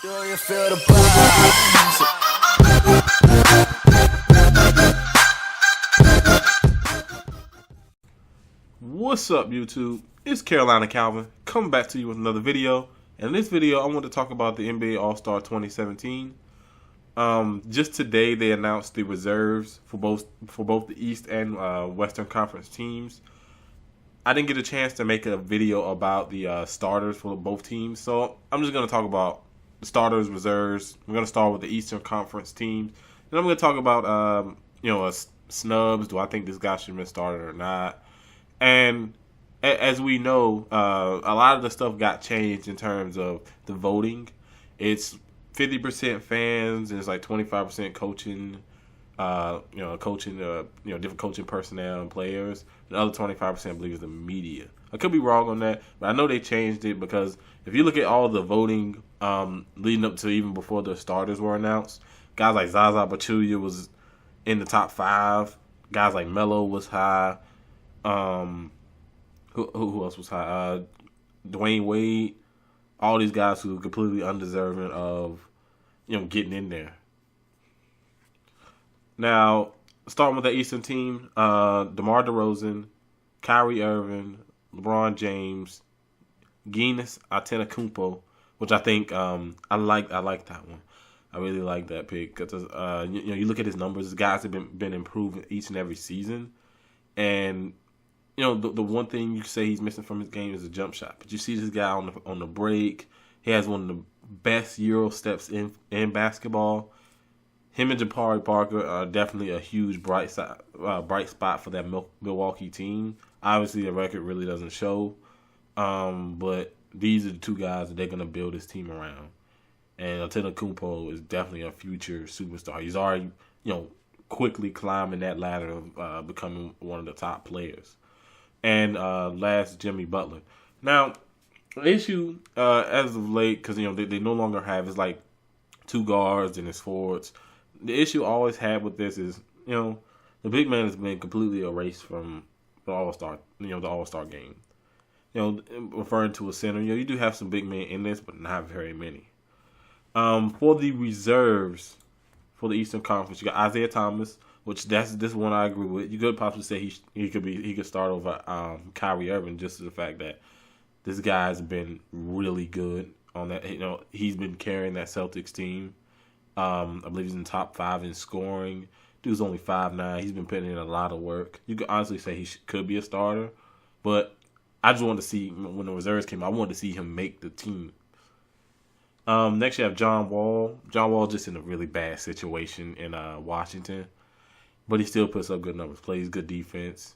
Do you feel the vibes? What's up, YouTube? It's Carolina Calvin coming back to you with another video. And in this video, I want to talk about the NBA All-Star 2017. Just today, they announced the reserves for both the East and Western Conference teams. I didn't get a chance to make a video about the starters for both teams, so I'm just going to talk about the starters, reserves. I'm going to start with the Eastern Conference teams, and I'm going to talk about snubs. Do I think this guy should have been started or not? And as we know, a lot of the stuff got changed in terms of the voting. It's 50% fans and it's like 25% coaching. Different coaching personnel and players. The other 25% I believe is the media. I could be wrong on that, but I know they changed it because if you look at all the voting leading up to even before the starters were announced, guys like Zaza Pachulia was in the top 5. Guys like Melo was high. Who else was high? Dwayne Wade. All these guys who are completely undeserving of getting in there. Now, starting with the Eastern team, DeMar DeRozan, Kyrie Irving, LeBron James, Giannis Antetokounmpo, which I think I like that one. I really like that pick because you look at his numbers. These guys have been improving each and every season, and the one thing you can say he's missing from his game is a jump shot. But you see this guy on the break. He has one of the best Euro steps in basketball. Him and Jabari Parker are definitely a huge bright spot for that Milwaukee team. Obviously, the record really doesn't show, but these are the two guys that they're going to build this team around. And Antetokounmpo is definitely a future superstar. He's already, quickly climbing that ladder of becoming one of the top players. And last, Jimmy Butler. Now, the issue as of late, because they no longer have is like 2 guards and his forwards. The issue I always had with this is, the big man has been completely erased from the All-Star, the All-Star game. Referring to a center, you do have some big men in this, but not very many. For the reserves for the Eastern Conference, you got Isaiah Thomas, which this one I agree with. You could possibly say he could start over Kyrie Irving just to the fact that this guy's been really good on that. He's been carrying that Celtics team. I believe he's in the top 5 in scoring. Dude's only 5'9". He's been putting in a lot of work. You could honestly say he could be a starter, but I just wanted to see when the reserves came out. I wanted to see him make the team. Next, you have John Wall. John Wall just in a really bad situation in Washington, but he still puts up good numbers. Plays good defense.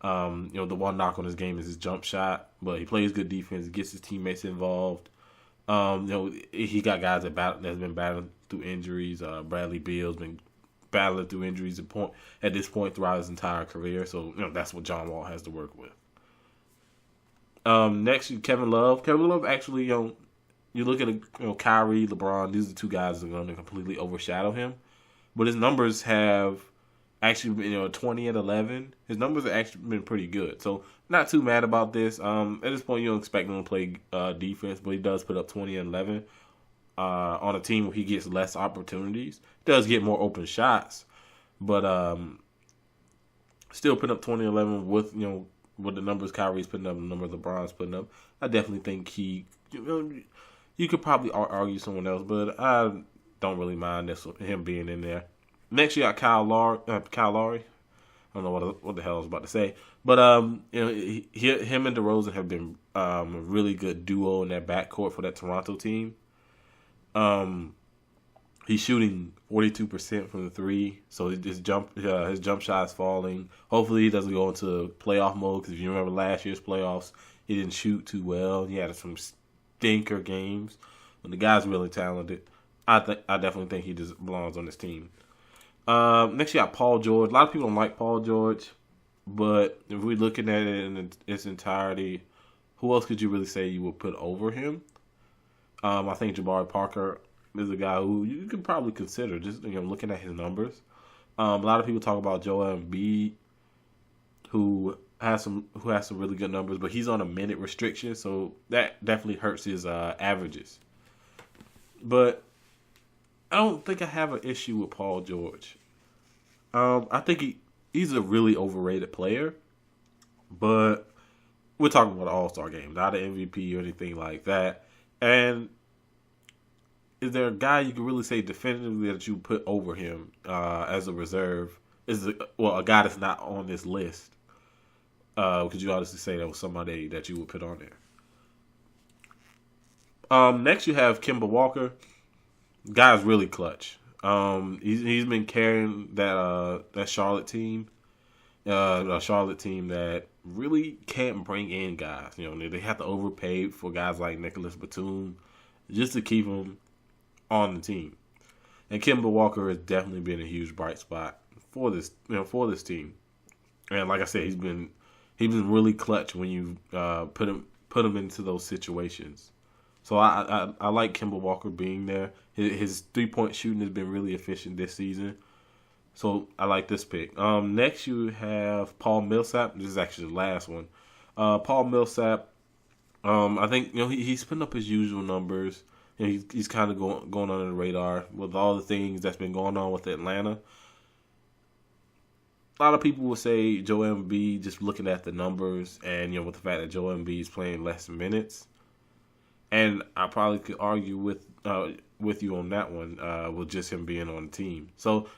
The one knock on his game is his jump shot, but he plays good defense. Gets his teammates involved. He got guys that's been battling through injuries. Bradley Beal's been battling through injuries at this point throughout his entire career. So that's what John Wall has to work with. Next, Kevin Love. Kevin Love actually, you look at Kyrie, LeBron. These are 2 guys that are going to completely overshadow him. But his numbers have actually been 20 and 11. His numbers have actually been pretty good. So not too mad about this. At this point, you don't expect him to play defense, but he does put up 20 and 11 on a team where he gets less opportunities. Does get more open shots, but still putting up 20 and 11 with with the numbers Kyrie's putting up, the numbers LeBron's putting up. I definitely think you could probably argue someone else, but I don't really mind him being in there. Next, you got Kyle Lowry. I don't know what the hell I was about to say, but him and DeRozan have been a really good duo in that backcourt for that Toronto team. He's shooting 42% from the 3, so his jump shot is falling. Hopefully, he doesn't go into playoff mode because if you remember last year's playoffs, he didn't shoot too well. He had some stinker games. When the guy's really talented, I definitely think he just belongs on this team. Next, you got Paul George. A lot of people don't like Paul George, but if we're looking at it in its entirety, who else could you really say you would put over him? I think Jabari Parker is a guy who you could probably consider just looking at his numbers. A lot of people talk about Joel Embiid, who has some really good numbers, but he's on a minute restriction, so that definitely hurts his averages. But I don't think I have an issue with Paul George. I think he's a really overrated player, but we're talking about an All-Star game, not an MVP or anything like that. And is there a guy you can really say definitively that you put over him as a reserve? A guy that's not on this list? Could you honestly say that was somebody that you would put on there? Next, you have Kemba Walker. Guy's really clutch. He's been carrying that Charlotte team, a Charlotte team that really can't bring in guys. They have to overpay for guys like Nicholas Batum just to keep them on the team. And Kemba Walker has definitely been a huge bright spot for this team. And like I said, he's been really clutch when you put him into those situations. So I like Kemba Walker being there. His 3-point shooting has been really efficient this season. So I like this pick. Next you have Paul Millsap. This is actually the last one. Paul Millsap. I think he's putting up his usual numbers. He's kind of going under the radar with all the things that's been going on with Atlanta. A lot of people will say Joel Embiid, just looking at the numbers and with the fact that Joel Embiid is playing less minutes. And I probably could argue with you on that one with just him being on the team. So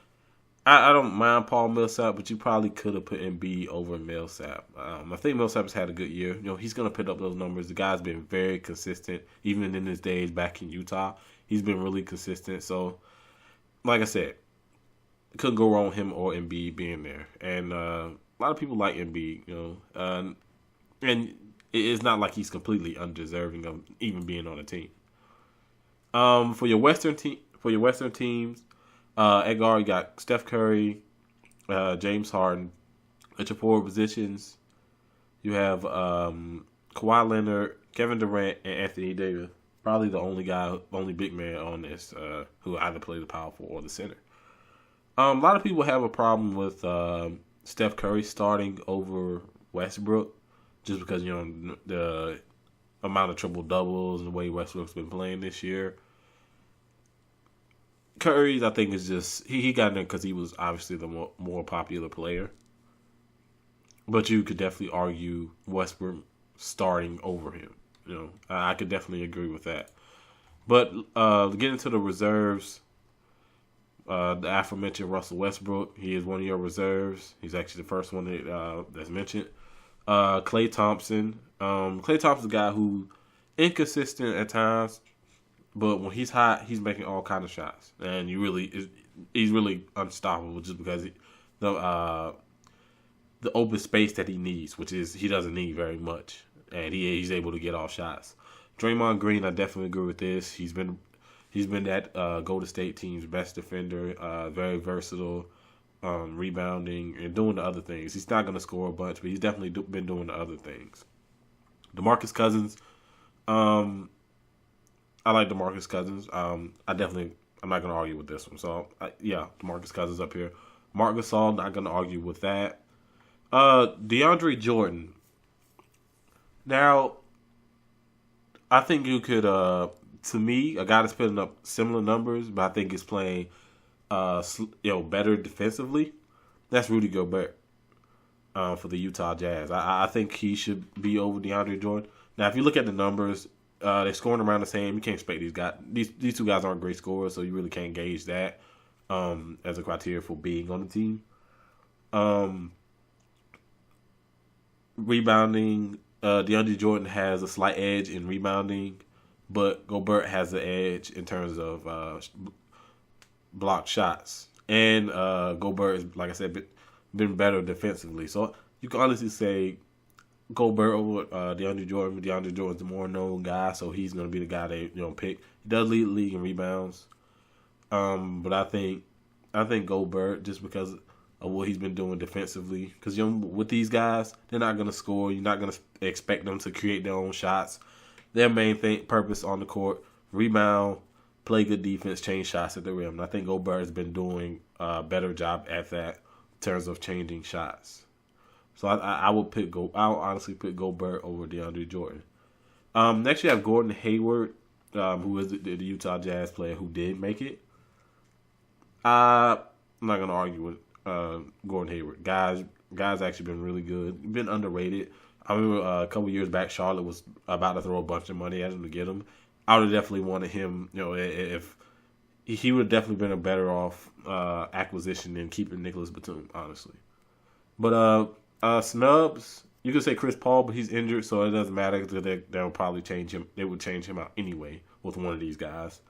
I don't mind Paul Millsap, but you probably could have put Embiid over Millsap. I think Millsap's had a good year. He's going to put up those numbers. The guy's been very consistent, even in his days back in Utah. He's been really consistent. So, like I said, couldn't go wrong with him or Embiid being there. And a lot of people like Embiid, and it's not like he's completely undeserving of even being on a team. For your Western teams, Edgar, you got Steph Curry, James Harden. At your forward positions, you have Kawhi Leonard, Kevin Durant, and Anthony Davis. Probably the only big man on this who either play the power forward or the center. A lot of people have a problem with Steph Curry starting over Westbrook, just because the amount of triple doubles and the way Westbrook's been playing this year. Curry's, I think, is just he got in there because he was obviously the more popular player. But you could definitely argue Westbrook starting over him. I could definitely agree with that. But getting to the reserves, the aforementioned Russell Westbrook, he is one of your reserves. He's actually the first one that's mentioned. Klay Thompson. Klay Thompson's a guy who inconsistent at times, but when he's hot, he's making all kind of shots, and he's really unstoppable just because the open space that he needs, which is he doesn't need very much, and he's able to get all shots. Draymond Green, I definitely agree with this. He's been that Golden State team's best defender, very versatile. Rebounding and doing the other things. He's not going to score a bunch, but he's definitely been doing the other things. DeMarcus Cousins, I like DeMarcus Cousins. I'm not going to argue with this one. So, DeMarcus Cousins up here. Marc Gasol, not going to argue with that. DeAndre Jordan. Now, I think you could, to me, a guy that's putting up similar numbers, but I think is playing better defensively. That's Rudy Gobert for the Utah Jazz. I think he should be over DeAndre Jordan. Now, if you look at the numbers, they're scoring around the same. You can't expect these guys. These two guys aren't great scorers, so you really can't gauge that as a criteria for being on the team. Rebounding, DeAndre Jordan has a slight edge in rebounding, but Gobert has the edge in terms of blocked shots. And Gobert is, like I said, been better defensively. So you can honestly say Gobert over DeAndre Jordan. DeAndre Jordan's the more known guy, so he's going to be the guy they pick. He does lead the league in rebounds, but I think Gobert, just because of what he's been doing defensively. Because with these guys, they're not going to score. You're not going to expect them to create their own shots. Their main purpose on the court: rebound, play good defense, change shots at the rim. And I think Gobert has been doing a better job at that in terms of changing shots. So I'll honestly pick Gobert over DeAndre Jordan. Next you have Gordon Hayward. who is the Utah Jazz player who did make it. I'm not gonna argue with Gordon Hayward. Guys actually been really good. Been underrated. I remember a couple years back, Charlotte was about to throw a bunch of money at him to get him. I would have definitely wanted him. If he would have definitely been a better off acquisition than keeping Nicholas Batum, honestly. But snubs, you could say Chris Paul, but he's injured, so it doesn't matter because they'll probably change him. They would change him out anyway with one of these guys.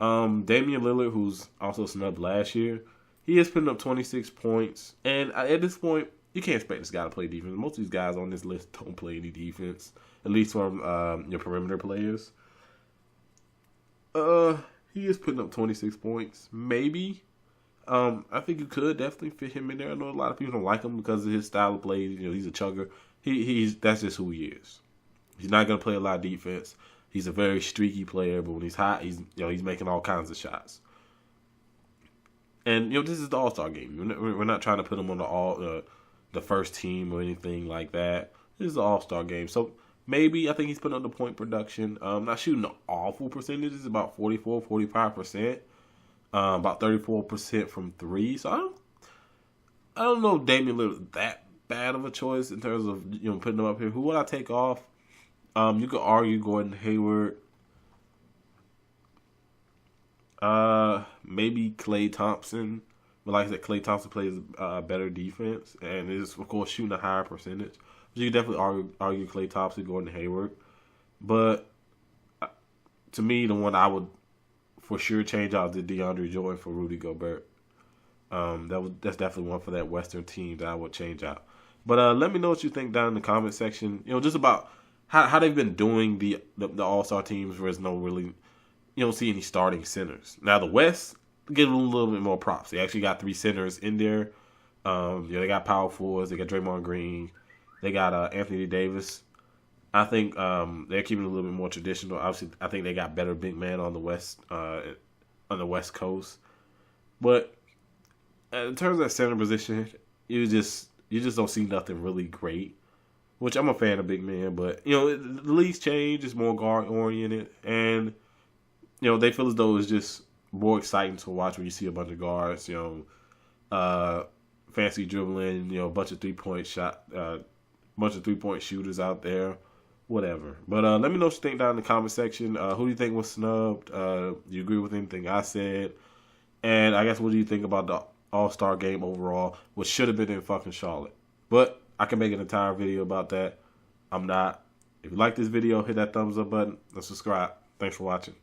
Damian Lillard, who's also snubbed last year, he is putting up 26 points, and at this point, you can't expect this guy to play defense. Most of these guys on this list don't play any defense, at least from your perimeter players. He is putting up 26 points, maybe. I think you could definitely fit him in there. I know a lot of people don't like him because of his style of play. He's a chugger. That's just who he is. He's not gonna play a lot of defense. He's a very streaky player, but when he's hot, he's making all kinds of shots. And this is the All-Star game. We're not trying to put him on the first team or anything like that. This is the All-Star game, so maybe I think he's putting up the point production. Not shooting an awful percentage. It's about 44, 45%. About 34% from three. So I don't know if Damian Lillard that bad of a choice in terms of putting him up here. Who would I take off? You could argue Gordon Hayward. Maybe Klay Thompson. But like I said, Klay Thompson plays better defense and is of course shooting a higher percentage. So you could definitely argue Klay Thompson, Gordon Hayward. But to me, the one I would for sure change out is DeAndre Jordan for Rudy Gobert. That's definitely one for that Western team that I would change out. But let me know what you think down in the comment section. Just about how they've been doing the All-Star teams where there's no really, you don't see any starting centers. Now the West, give them a little bit more props. They actually got 3 centers in there. They got power forwards. They got Draymond Green. They got Anthony Davis. I think they're keeping it a little bit more traditional. Obviously, I think they got better big men on the West Coast. But in terms of that center position, you just don't see nothing really great. Which I'm a fan of big men, but the league's change is more guard oriented, and they feel as though it's just more exciting to watch when you see a bunch of guards, fancy dribbling, a bunch of 3-point shooters out there, whatever. But let me know what you think down in the comment section. Who do you think was snubbed? Do you agree with anything I said? And I guess what do you think about the All-Star game overall, which should have been in fucking Charlotte? But I can make an entire video about that. I'm not. If you like this video, hit that thumbs up button and subscribe. Thanks for watching.